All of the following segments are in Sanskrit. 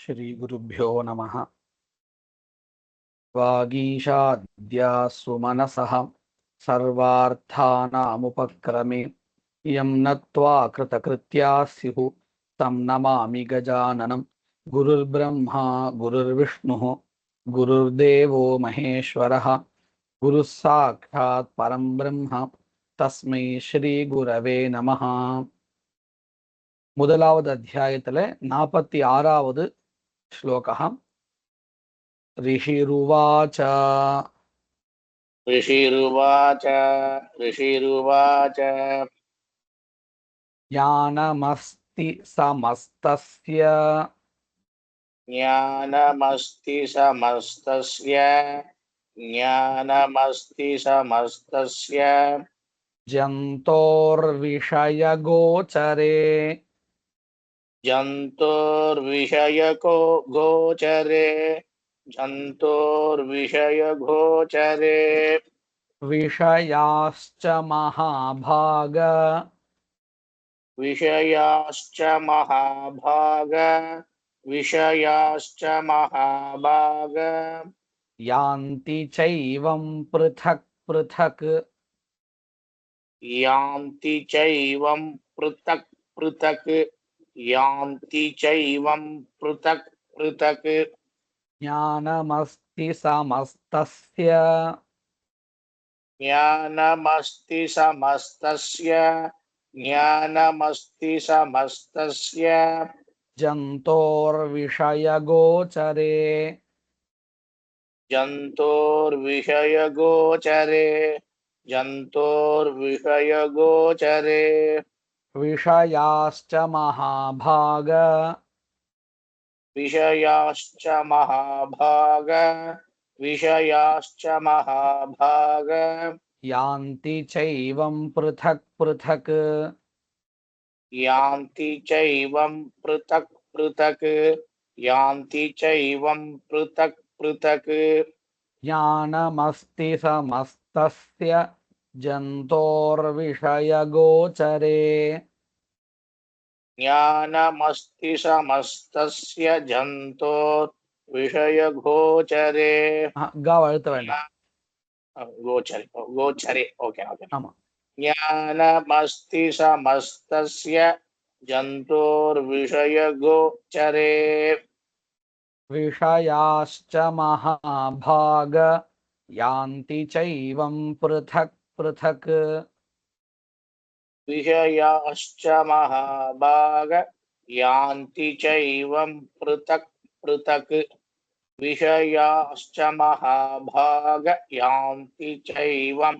श्रीगुरुभ्यो नमः। वागीशाद्या सुमनसः सर्वार्थानामुपक्रमे यं नत्वा कृतकृत्या स्युः तं नमामि गजाननं। गुरुर्ब्रह्मा गुरुर्विष्णुः गुरुर्देवो महेश्वरः गुरुः साक्षात् परं ब्रह्म तस्मै श्रीगुरवे नमः. முதலாவது அத்தியாயத்துல 46வது श्लोकः. ऋषिरुवाच ऋषिरुवाच ज्ञानमस्ति समस्तस्य जन्तोर्विषयगोचरे जन्तोर्विषयगोचरे विषयाश्च महाभाग विषयाश्च महाभाग यान्ति चैवं पृथक् पृथक् यान्ति चैवं पृथक् पृथक् यान्ति चैवं पृथक् पृथक् ज्ञानमस्ति समस्तस्य ज्ञानमस्ति समस्तस्य जन्तोर्विषयगोचरे जन्तोर्विषयगोचरे विषयाश्च महाभाग विषयाश्च महाभाग यान्ति चैवं पृथक् पृथक् यान्ति चैवं पृथक् पृथक् यान्ति चैवं पृथक् पृथक् ज्ञानमस्ति समस्तस्य जन्तोर्विषयगोचरे ज्ञानमस्ति समस्तस्य जन्तोर्विषयगोचरे गवळ्तु वेண்டாம். गोचरे ओके ஆமா. ज्ञानमस्ति समस्तस्य जन्तोर्विषयगोचरे विषयाश्च महाभाग यान्ति चैवं पृथक् पृथक् विषयाश्च महाभाग यान्ति चैवं पृथक् पृथक् विषयाश्च महाभाग यान्ति चैवं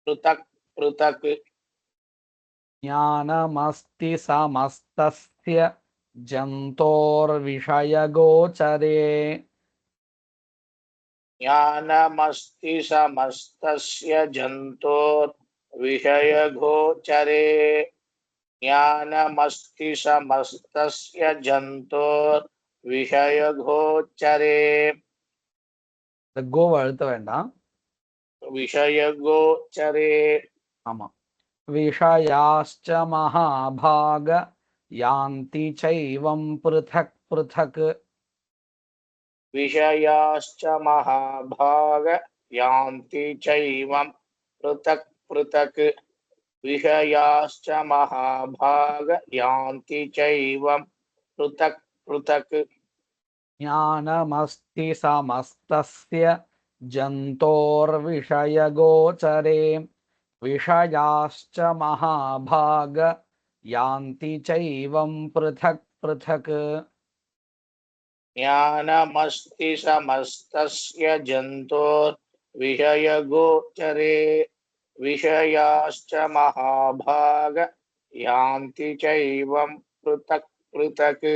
पृथक् पृथक् ज्ञानमस्ति समस्तस्य जन्तोर्विषयगोचरे ज्ञानमस्ति समस्तस्य जन्तोर्विषयगोचरे ज्ञानमस्ति समस्तस्य जन्तोर्विषयगोचरे गोवळ्तु வேண்டாம். विषयगोचरे ஆமா. विषयाश्च महाभाग यान्ति चैवं पृथक् पृथक् विषयाश्च महाभाग यान्ति चैवं पृथक् पृथक् विषयाश्च महाभाग यान्ति चैवं पृथक् पृथक् ज्ञानमस्ति समस्तस्य जन्तोर्विषयगोचरे विषयाश्च महाभाग यान्ति चैवं पृथक् पृथक् ज्ञानमस्ति समस्तस्य जन्तोर्विषयगोचरे विषयाश्च महाभाग यान्ति चैवं पृथक् पृथक्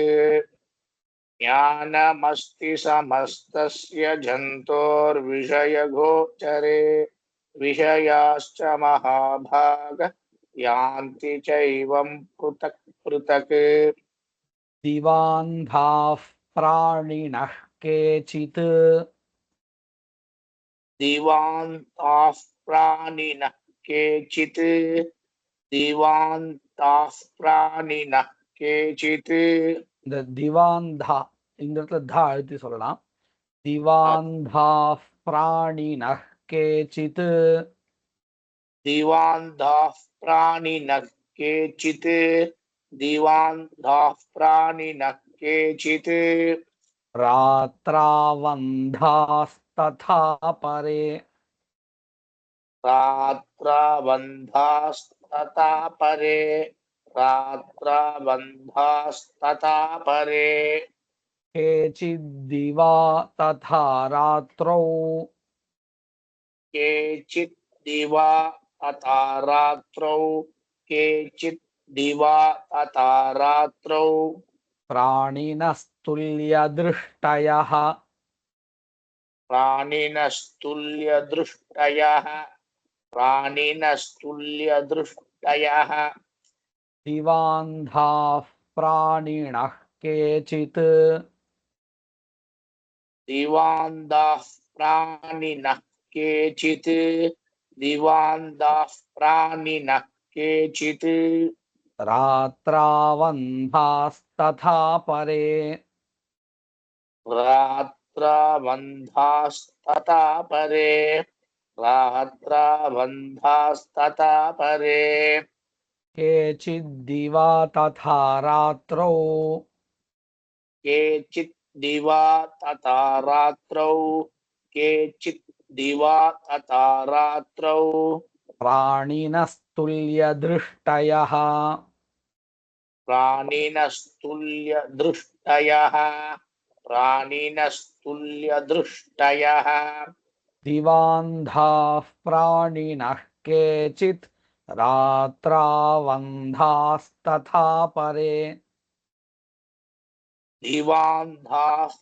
ज्ञानमस्ति समस्तस्य जन्तोर्विषयगोचरे विषयाश्च महाभाग यान्ति चैवं पृथक् पृथक् दिवान्धाः प्राणिनः केचित् दिवान्ताः प्राणिनः केचित् दिवान्ताः प्राणिनः केचित् இந்த திவாந்தா இந்த இடத்துல தா அழுத்தி சொல்லலாம். திவாந்தாः प्राणिनः केचित् दिवान्धाः प्राणिनः केचित् दिवान्धाः प्राणिनः केचित् रात्रावन्धास्तथा परे रात्राबन्धास्तथा परे रात्राबन्धास्तथा परे केचिद्दिवा तथा रात्रौ केचित् दिवा तथा रात्रौ केचित् दिवा तथा रात्रौ प्राणिनस्तुल्यदृष्टयः प्राणिनस्तुल्यदृष्टयः प्राणिनस्तुल्यदृष्टयः दिवान्धाः प्राणिनः केचित् दिवान्दाः प्राणिनः केचित् दिवान्दाः प्राणिनः केचित् रात्रावन्धास्तथा परे रात्राबन्धास्तथा परे रात्राबन्धास्तथा परे केचिद्दिवा तथा रात्रौ केचित् दिवा तथा रात्रौ केचित् दिवा तथा रात्रौ प्राणिनस्तुल्यदृष्टयः प्राणिनस्तुल्यदृष्टयः प्राणिनस्तुल्यदृष्टयः दिवान्धाः प्राणिनः केचित् रात्रावन्धास्तथा परे दिवान्धाः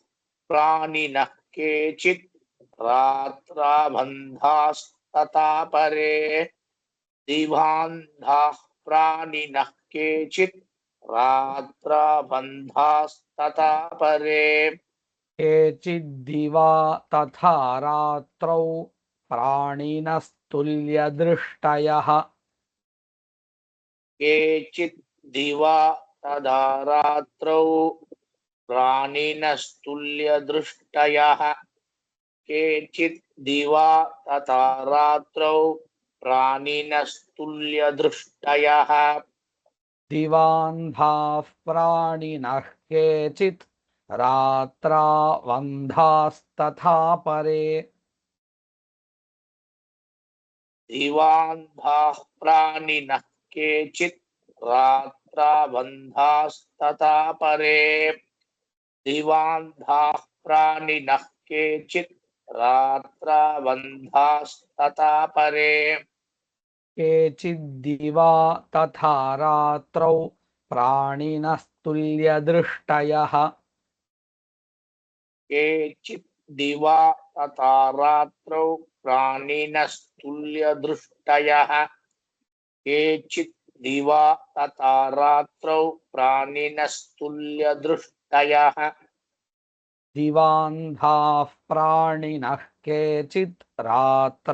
प्राणिनः केचित् रात्राबन्धास्तथा परे दिवान्धाः प्राणिनः केचित् रात्राबन्धास्तथा परे केचिद्दिवा तथा रात्रौ प्राणिनस्तुल्यदृष्टयः केचित् दिवा तथा रात्रौ प्राणिनस्तुल्यदृष्टयः केचित् दिवा तथा रात्रौ प्राणिनस्तुल्यदृष्टयः दिवान्धाः प्राणिनः केचित् रात्रावन्धास्तथा परे दिवान्धाः प्राणिनः केचित् रात्राबन्धास्तथा परे दिवान्धाः प्राणिनः केचित् रात्राबन्धास्तथा परे केचिद्दिवा तथा रात्रौ प्राणिनस्तुल्यदृष्टयः केचित् दिवा तथा रात्रौ प्राणिनस्तुल्यदृष्टयः केचित् दिवा तथा रात्रौ प्राणिनस्तुल्यदृष्टयः दिवान्धाः प्राणिनः केचित् रात्रावन्धास्तथा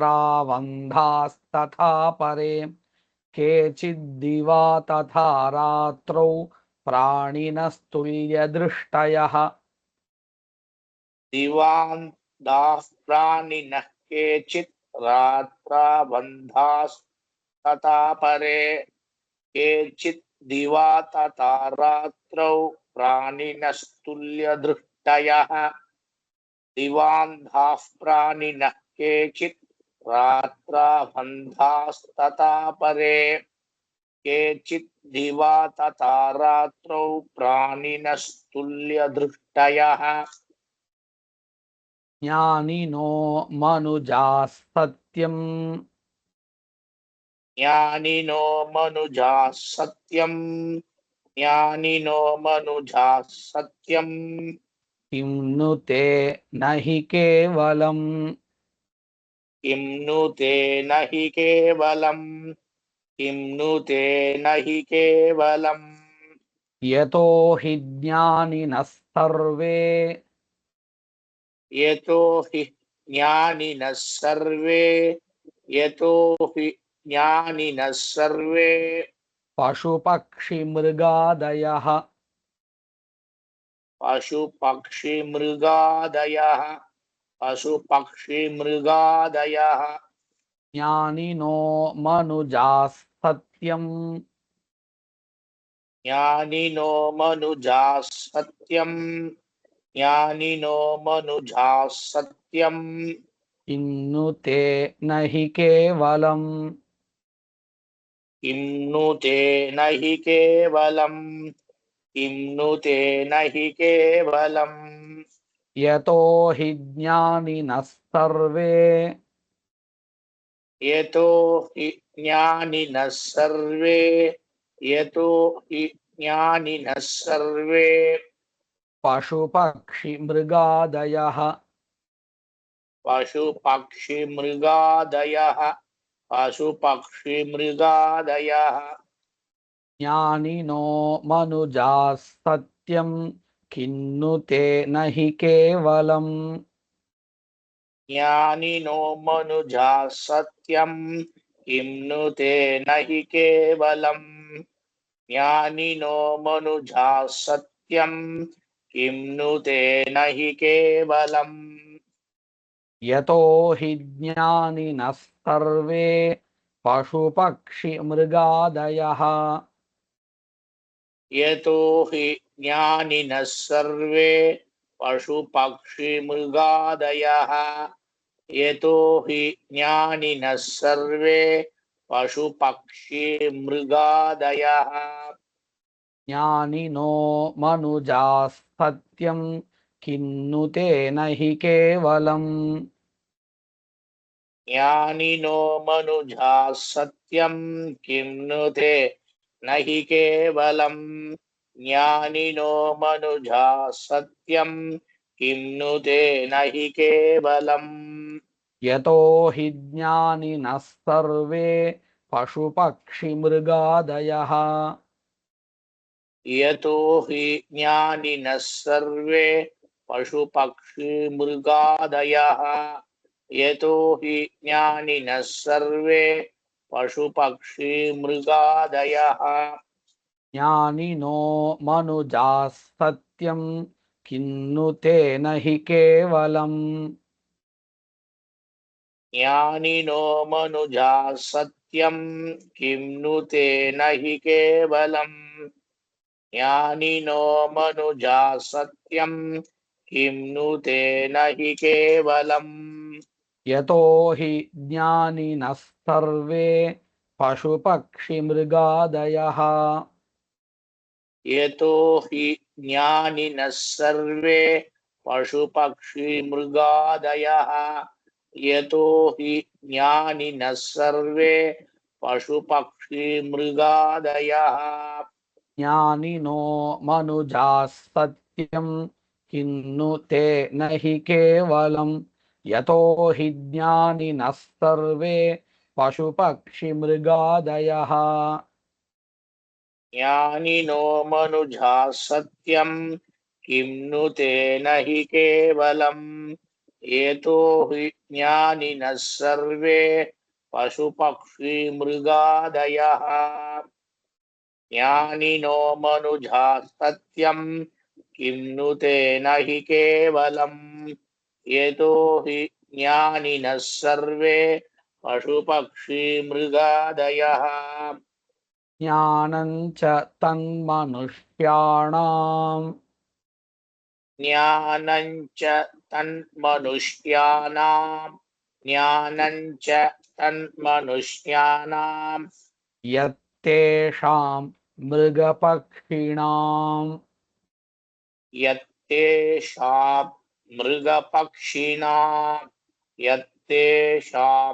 परे केचिद्दिवा तथा रात्रौ प्राणिनस्तुल्यदृष्टयः दिवान्धाः प्राणिनः केचित् रात्राबन्धास्तथा परे केचित् दिवा तथा रात्रौ प्राणिनस्तुल्यदृष्टयः दिवान्धाः प्राणिनः केचित् रात्राबन्धास्तथा परे केचित् दिवा तथा रात्रौ प्राणिनस्तुल्यदृष्टयः ज्ञानिनो मनुजाः सत्यम् ज्ञानिनो मनुजाः सत्यम् ज्ञानिनो मनुजाः सत्यम् किं नु ते न हि केवलम् किं नु ते न हि केवलम् किं नु ते न हि केवलम् यतो हि ज्ञानिनः सर्वे यतो हि ज्ञानिनः सर्वे यतो हि ज्ञानिनः सर्वे पशुपक्षिमृगादयः पशुपक्षिमृगादयः पशुपक्षिमृगादयः ज्ञानिनो मनुजास्सत्यम् ज्ञानिनो मनुजाः सत्यम् ज्ञानिनो मनुजाः सत्यम् किन्नु ते न हि केवलम् किं नु ते न हि केवलम् किं नु ते न हि केवलम् यतो हि ज्ञानिनः सर्वे यतो हि ज्ञानिनः सर्वे यतो हि ज्ञानिनः सर्वे पशुपक्षिमृगादयः पशुपक्षिमृगादयः पशुपक्षिमृगादयः ज्ञानिनो मनुजास्सत्यम् किन्नु ते न हि केवलम् ज्ञानिनो मनुजाः सत्यम् किं नु ते न हि केवलम् ज्ञानिनो मनुजाः सत्यम् किं नु ते न हि केवलम् यतो हि ज्ञानिनः सर्वे पशुपक्षिमृगादयः यतो हि ज्ञानिनः सर्वे पशुपक्षिमृगादयः यतो हि ज्ञानिनः सर्वे पशुपक्षिमृगादयः ज्ञानिनो मनुजास्सत्यम् किन्नु ते न हि केवलम् ज्ञानिनो मनुजाः सत्यम् किं नु ते न हि केवलम् ज्ञानिनो मनुजाः सत्यम् किं नु ते न हि केवलम् यतो हि ज्ञानिनः सर्वे पशुपक्षिमृगादयः यतो हि ज्ञानिनः सर्वे पशुपक्षिमृगादयः यतो हि ज्ञानिनः सर्वे पशुपक्षिमृगादयः ज्ञानिनो मनुजास्सत्यम् किन्नु ते न हि केवलम् ज्ञानिनो मनुजाः सत्यम् किं नु ते न हि केवलम् ज्ञानिनो मनुजाः सत्यम् किं नु ते न हि केवलम् यतो हि ज्ञानिनः सर्वे पशुपक्षिमृगादयः यतो हि ज्ञानिनः सर्वे पशुपक्षिमृगादयः यतो हि ज्ञानिनः सर्वे पशुपक्षिमृगादयः ज्ञानिनो मनुजास्सत्यम् किन्नु ते न हि केवलम् यतो हि ज्ञानिनः सर्वे पशुपक्षिमृगादयः ज्ञानिनो मनुजाः सत्यम् किं नु ते न हि केवलम् यतो हि ज्ञानिनः सर्वे पशुपक्षिमृगादयः ज्ञानिनो मनुजाः सत्यम् किं नु ते न हि केवलम् यतो हि ज्ञानिनः सर्वे पशुपक्षिमृगादयः ज्ञानं च तन्मनुष्याणाम् ज्ञानं च तन्मनुष्याणां ज्ञानं च तन्मनुष्याणां यत्तेषां मृगपक्षिणाम् यत्तेषां मृगपक्षिणां यत्तेषां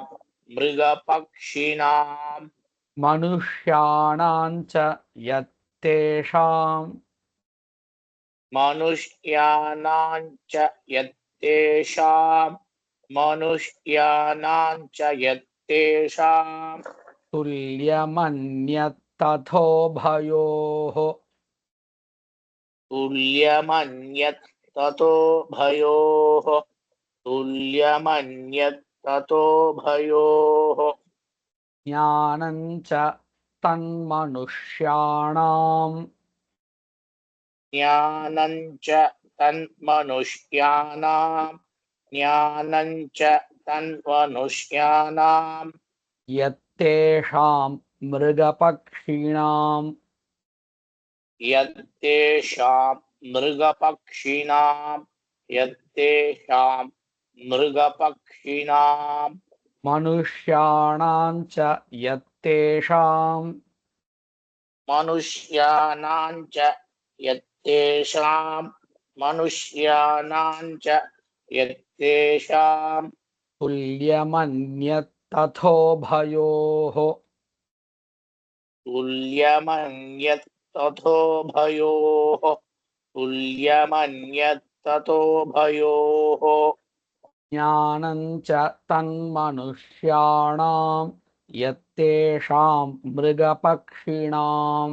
मृगपक्षिणां मनुष्याणां च यत्तेषां मनुष्याणां च यत्तेषां मनुष्याणां च यत्तेषां तुल्यमन्यत्तथोभयोः तुल्यमन्यत् ततो भयोः तुल्यमन्यत् ततो भयोः ज्ञानं च तन्मनुष्याणाम् ज्ञानं च तन्मनुष्याणां यत्तेषां मृगपक्षिणां यत्तेषां मृगपक्षिणां मनुष्याणां च यत्तेषां मनुष्याणां यत्तेषां तुल्यमन्यत्तथोभयोः तुल्यमन्यत्तथोभयोः ज्ञानं च तन्मनुष्याणां यत्तेषां मृगपक्षिणां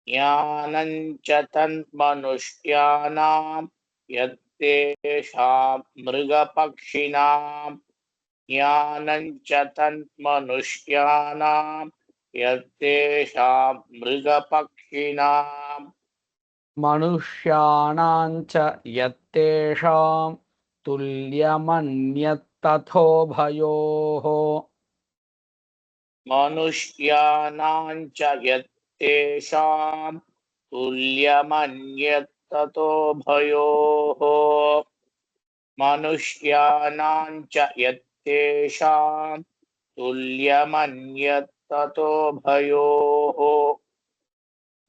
ज्ञानं च तन्मनुष्याणां यत्तेषां मृगपक्षिणां ज्ञानं च तन्मनुष्याणां यत्तेषां मृगपक्षिणां मनुष्याणां च यत्तेषां तुल्यमन्यत्तथोभयोः मनुष्याणां च यत्तेषां तुल्यमन्यत्ततोभयोः मनुष्याणां च यत्तेषां तुल्यमन्यत्ततोभयोः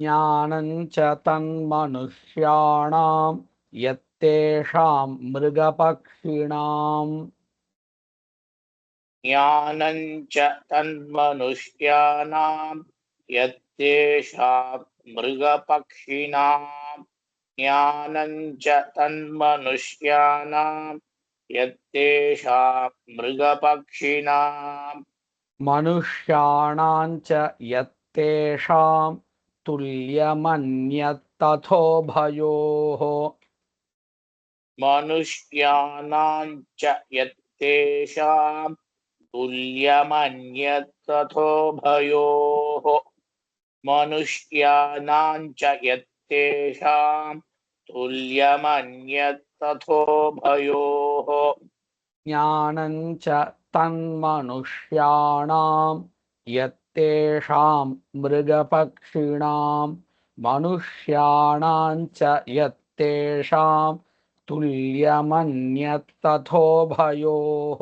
ज्ञानं च तन्मनुष्याणां यत्तेषां मृगपक्षिणां ज्ञानं च तन्मनुष्याणां यत्तेषां मृगपक्षिणां ज्ञानं च तन्मनुष्याणां यत्तेषां मृगपक्षिणां मनुष्याणां च यत्तेषां तुल्यमन्यत्तथोभयोः मनुष्याणां च यत्तेषां तुल्यमन्यत्तथोभयोः मनुष्याणां च यत्तेषां तुल्यमन्यत्तथोभयोः ज्ञानं च तन्मनुष्याणां यत्तेषां मृगपक्षिणां मनुष्याणां च यत्तेषां तुल्यमन्यत्तथोभयोः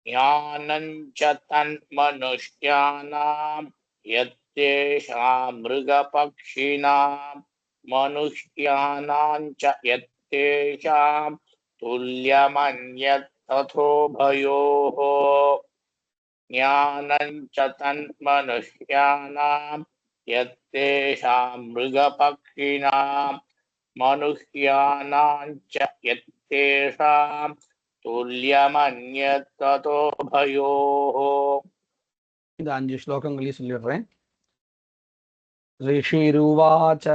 ज्ञानं च तन्मनुष्याणां यत्तेषां मृगपक्षिणां मनुष्याणां च यत्तेषां तुल्यमन्यत्तथोभयोः ज्ञानं च तन्मनुष्याणां यत्तेषां मृगपक्षिणां मनुष्याणां च यत्तेषां तुल्यमन्यत्ततोभयोः இந்த 5 ஸ்லோகங்களையும் சொல்லிடுறேன். ऋषिरुवाच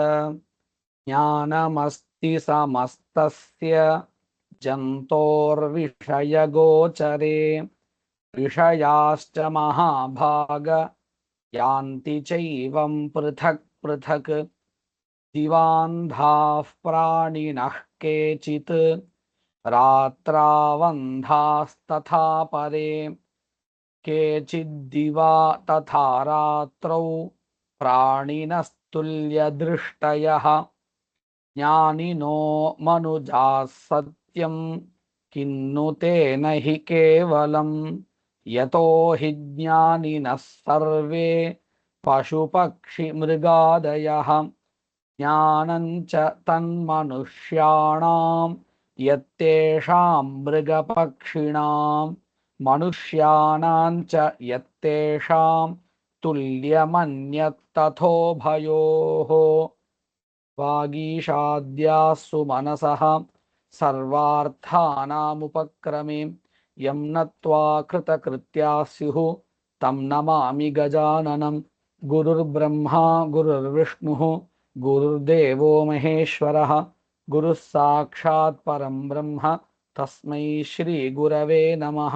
ज्ञानमस्ति समस्तस्य जन्तोर्विषयगोचरे विषयाश्च महाभाग यान्ति चैवं पृथक् पृथक् दिवान्धाः प्राणिनः केचित् रात्रावन्धास्तथा परे केचिद्दिवा तथा रात्रौ प्राणिनस्तुल्यदृष्टयः ज्ञानिनो मनुजाः सत्यं किन्नु तेन हि केवलम् यतो हि ज्ञानिनः सर्वे पशुपक्षिमृगादयः ज्ञानं च तन्मनुष्याणां यत्तेषां मृगपक्षिणां मनुष्याणां च यत्तेषां तुल्यमन्यत्तथोभयोः वागीशाद्यास्सु मनसः सर्वार्थानामुपक्रमे यं नत्वा कृतकृत्याः स्युः तं नमामि गजाननं गुरुर्ब्रह्मा गुरुर्विष्णुः गुरुर्देवो महेश्वरः गुरुः साक्षात् परं ब्रह्म तस्मै श्रीगुरवे नमः।